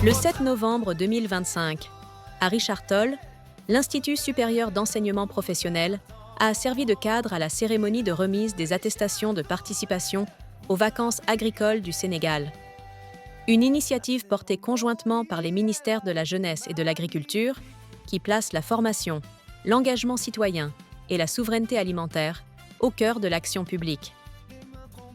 Le 7 novembre 2025, à Richard Toll, l'Institut supérieur d'enseignement professionnel a servi de cadre à la cérémonie de remise des attestations de participation aux vacances agricoles du Sénégal. Une initiative portée conjointement par les ministères de la Jeunesse et de l'Agriculture qui place la formation, l'engagement citoyen et la souveraineté alimentaire au cœur de l'action publique.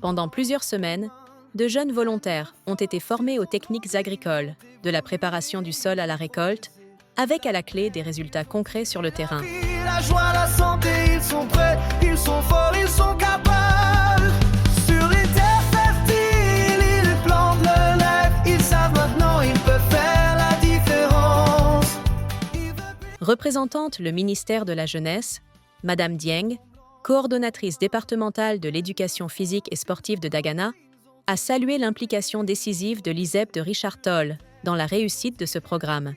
Pendant plusieurs semaines, de jeunes volontaires ont été formés aux techniques agricoles, de la préparation du sol à la récolte, avec à la clé des résultats concrets sur le terrain. La joie, la santé, ils sont prêts, ils sont forts, ils sont capables. Sur les terres fertiles, ils plantent le lait, ils savent maintenant, ils peuvent faire la différence. Représentante le ministère de la Jeunesse, Madame Dieng, coordonnatrice départementale de l'éducation physique et sportive de Dagana, a salué l'implication décisive de l'ISEP de Richard Toll dans la réussite de ce programme.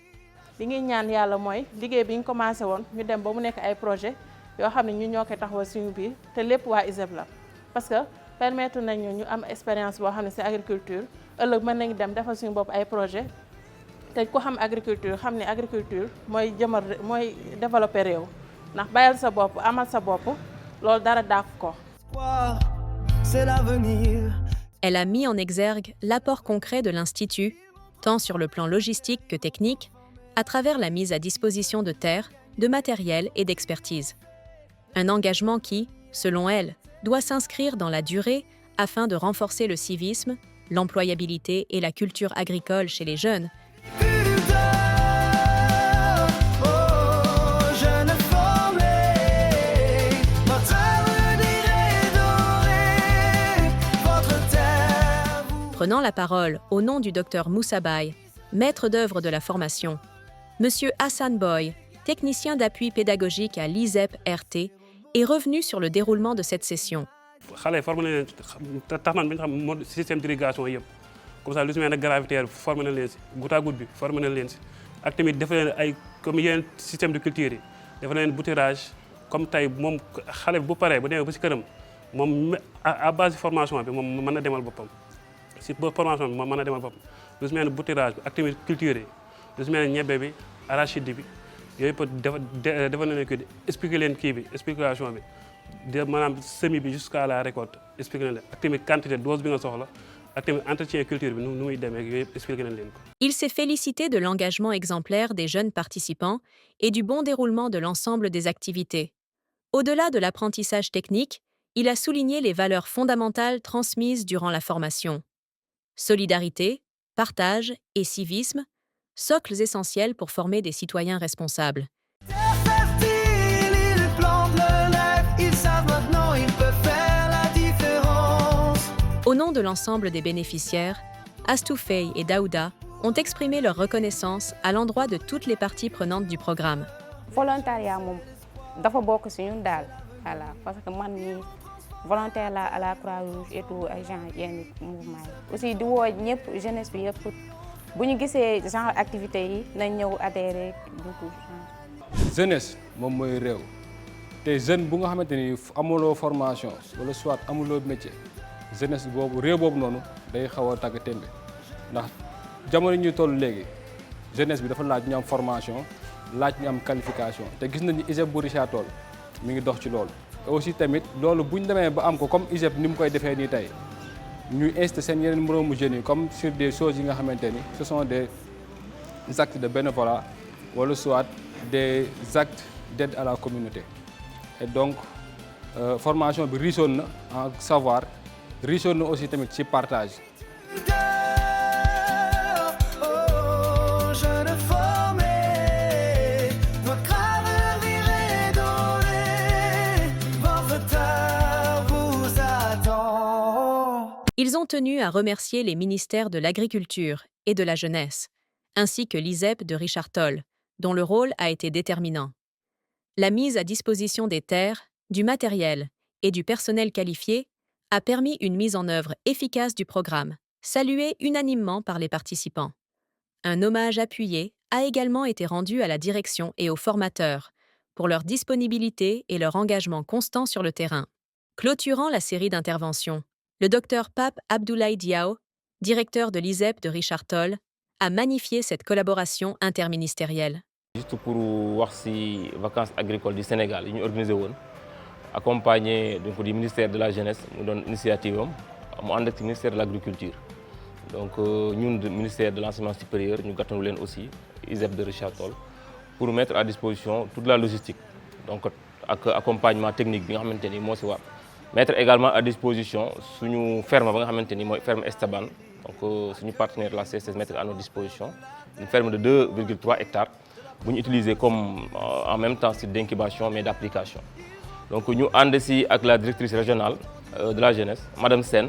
li ñuy ñaan yàlla mooy liggéey bi ñu commencé woon ñu dem ba mu nekk ay projet yoo xam ne ñu ñoo koy taxawal suñu biir te lépp waa ISEP la parce que permettre nañu ñu am expérience boo xam ne ci agriculture ëllëg mën nañu dem defal suñu bopp ay projet te ku xam agriculture xam ne agriculture mooy développer réew ndax bayal sa bopp amal sa bopp loolu dara dàq ko. C'est l'avenir. Elle a mis en exergue l'apport concret de l'Institut, tant sur le plan logistique que technique, à travers la mise à disposition de terres, de matériel et d'expertise. Un engagement qui, selon elle, doit s'inscrire dans la durée afin de renforcer le civisme, l'employabilité et la culture agricole chez les jeunes. Prenant la parole au nom du Dr Moussa Baye, maître d'œuvre de la formation, Monsieur Hassan Boy, technicien d'appui pédagogique à l'ISEP RT, est revenu sur le déroulement de cette session. xale formé na leen tax man bi nga xam système d'irrigation yëpp comme ça lu si mel ne gravitaire formé na leen si goutte à goutte bi formé na leen si ak tamit dafa leen ay comme yeneen système de culture yi dafa leen bouturage comme tey moom xale bu paree bu demee ba si këram moom à base de formation bi moom mën na demal boppam si formation bi moom mën na demal boppam lu si mel ne bouturage bi ak tamit culture yi lu si mel ne ñebbe bi arachide bi yooyu peut dafa leen ko expliquer leen kii bi explication bi de maanaam semis bi jusqu'à la récolte expliquer leen ak tamit quantité dose bi nga soxla ak tamit entretien culture bi nu muy demee ak yooyu expliquer leen ko. Il s'est félicité de l'engagement exemplaire des jeunes participants et du bon déroulement de l'ensemble des activités. Au-delà de l'apprentissage technique, il a souligné les valeurs fondamentales transmises durant la formation. Solidarité, partage et civisme, socles essentiels pour former des citoyens responsables. Au nom de l'ensemble des bénéficiaires, Astou Faye et Daouda ont exprimé leur reconnaissance à l'endroit de toutes les parties prenantes du programme. Volontariat moom dafa bokk ci ñun daal voilà parce que man mii volontaire la à la Croix-Rouge et tout ay genre yenn mouvement yi aussi di woo ñëpp jeunesse bi yëpp bu ñu gisee genre activité yi nañ ñëw adhérer du coup. Jeunesse moom mooy réew te jeune bu nga xamante ni amuloo formation wala soit amuloo métier jeunesse boobu réew boobu noonu day xaw a tagg témbe ndax jamono ñuy toll léegi jeunesse bi dafa laaj ñu am formation laaj ñu am qualification te gis nañu ISEP bu Richard Toll mi ngi dox ci loolu. aussi tamit loolu bu ñu demee ba am ko comme ISEP ni mu koy defee nii tey ñuy inciter seen yeneen moroomu jeunes yi comme sur des choses yi nga xamante ni ce sont des actes de bénévolat wala soit des actes d'aide à la communauté et donc formation bi richoon na en savoir richoon na aussi tamit ci partage. Ils ont tenu à remercier les ministères de l'Agriculture et de la Jeunesse, ainsi que l'ISEP de Richard Toll, dont le rôle a été déterminant. La mise à disposition des terres, du matériel et du personnel qualifié a permis une mise en œuvre efficace du programme, salué unanimement par les participants. Un hommage appuyé a également été rendu à la direction et aux formateurs pour leur disponibilité et leur engagement constant sur le terrain. Clôturant la série d'interventions, le Dr Pape Abdoulaye Diao, directeur de l'ISEP de Richard Toll, a magnifié cette collaboration interministérielle. Juste pour wax ci vacances agricoles du Sénégal yi ñu organisé woon accompagné donc du ministère de la jeunesse mu doon initiative am mu ànd ak ministère de l'agriculture donc ñun ministère de l'enseignement supérieur ñu gàttanu leen aussi ISEP de Richard Toll pour mettre à disposition toute la logistique donc ak accompagnement technique bi nga xamante ni moo ci war mettre également à disposition suñu ferme ba nga xamante ni mooy ferme Esteban donc suñu partenaire la CSS mettre à nos dispositions une ferme de 2,3 hectares bu ñu utiliser comme en même temps site d'incubation mais d'application donc ñu ànd ci ak la directrice régionale de la jeunesse madame Sène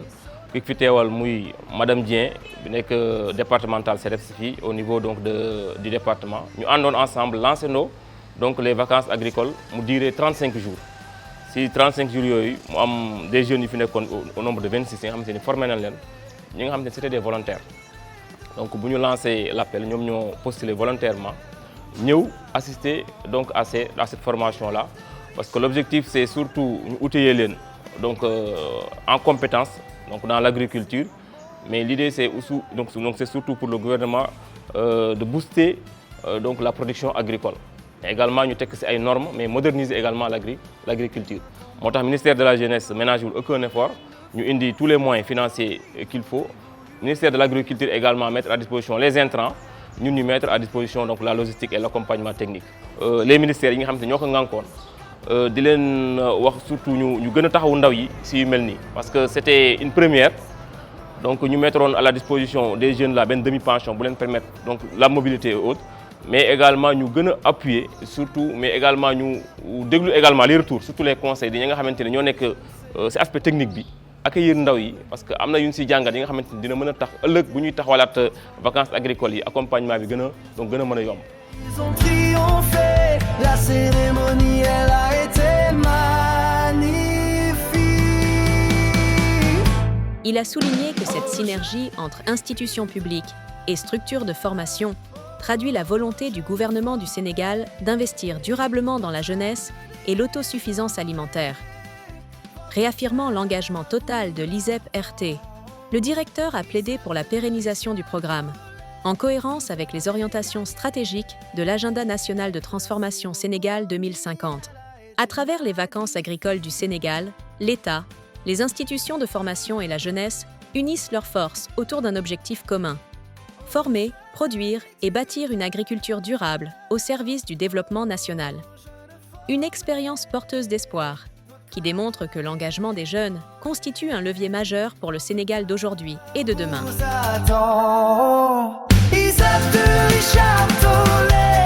ki fi teewal muy madame Dieng bi nekk départemental CREPS fii au niveau donc du département ñu àndoon ensemble lancé donc les vacances agricoles mu duré 35 jours ci 35 jours yooyu mu am des jeunes yu fi nekkoon au nombre de 26 yi nga xamante ni formé nañ leen ñi nga xamante ni c'était des volontaires donc bu ñu lancé l'appel ñoom ñoo postulé volontairement ñëw assister donc à cette formation là parce que l'objectif c'est surtout ñu outiller leen donc en compétence donc dans l'agriculture mais l'idée c'est aussi donc c'est surtout pour le gouvernement de booster donc la production agricole et également ñu tekk ci ay normes mais moderniser également l'agriculture moo tax ministère de la jeunesse ménagewul aucun effort ñu indi tous les moyens financiers qu'il faut ministère de l'agriculture également mettre à disposition les intrants ñun ñu mettre à disposition donc la logistique et l'accompagnement technique les ministères yi nga xam ne ñoo ko ngànkoon di leen wax surtout ñu gën a taxawu ndaw yi ci yu mel nii parce que c'était une première donc ñu mettroon à la disposition des jeunes là benn demi-pension bu leen permettre donc la mobilité et autres mais également ñu gën a appuyer surtout mais également ñu déglu également les retours surtout les conseils di ñi nga xamante ne ñoo nekk ci aspect technique bi accueillir ndaw yi parce que am na yu ñu ci jàngat yi nga xamante ni dina mën a tax ëllëg bu ñuy taxawalaat vacances agricoles yi accompagnement bi gën a mën a yomb. Ils ont triomphé, la cérémonie elle a été magnifique. Il a souligné que cette synergie entre institutions publiques et structures de formation traduit la volonté du gouvernement du Sénégal d'investir durablement dans la jeunesse et l'autosuffisance alimentaire. Réaffirmant l'engagement total de l'ISEP-RT, le directeur a plaidé pour la pérennisation du programme, en cohérence avec les orientations stratégiques de l'Agenda national de transformation Sénégal 2050. À travers les vacances agricoles du Sénégal, l'État, les institutions de formation et la jeunesse unissent leurs forces autour d'un objectif commun: former, produire et bâtir une agriculture durable au service du développement national. Une expérience porteuse d'espoir qui démontre que l'engagement des jeunes constitue un levier majeur pour le Sénégal d'aujourd'hui et de demain. Isaac de Richard Toll.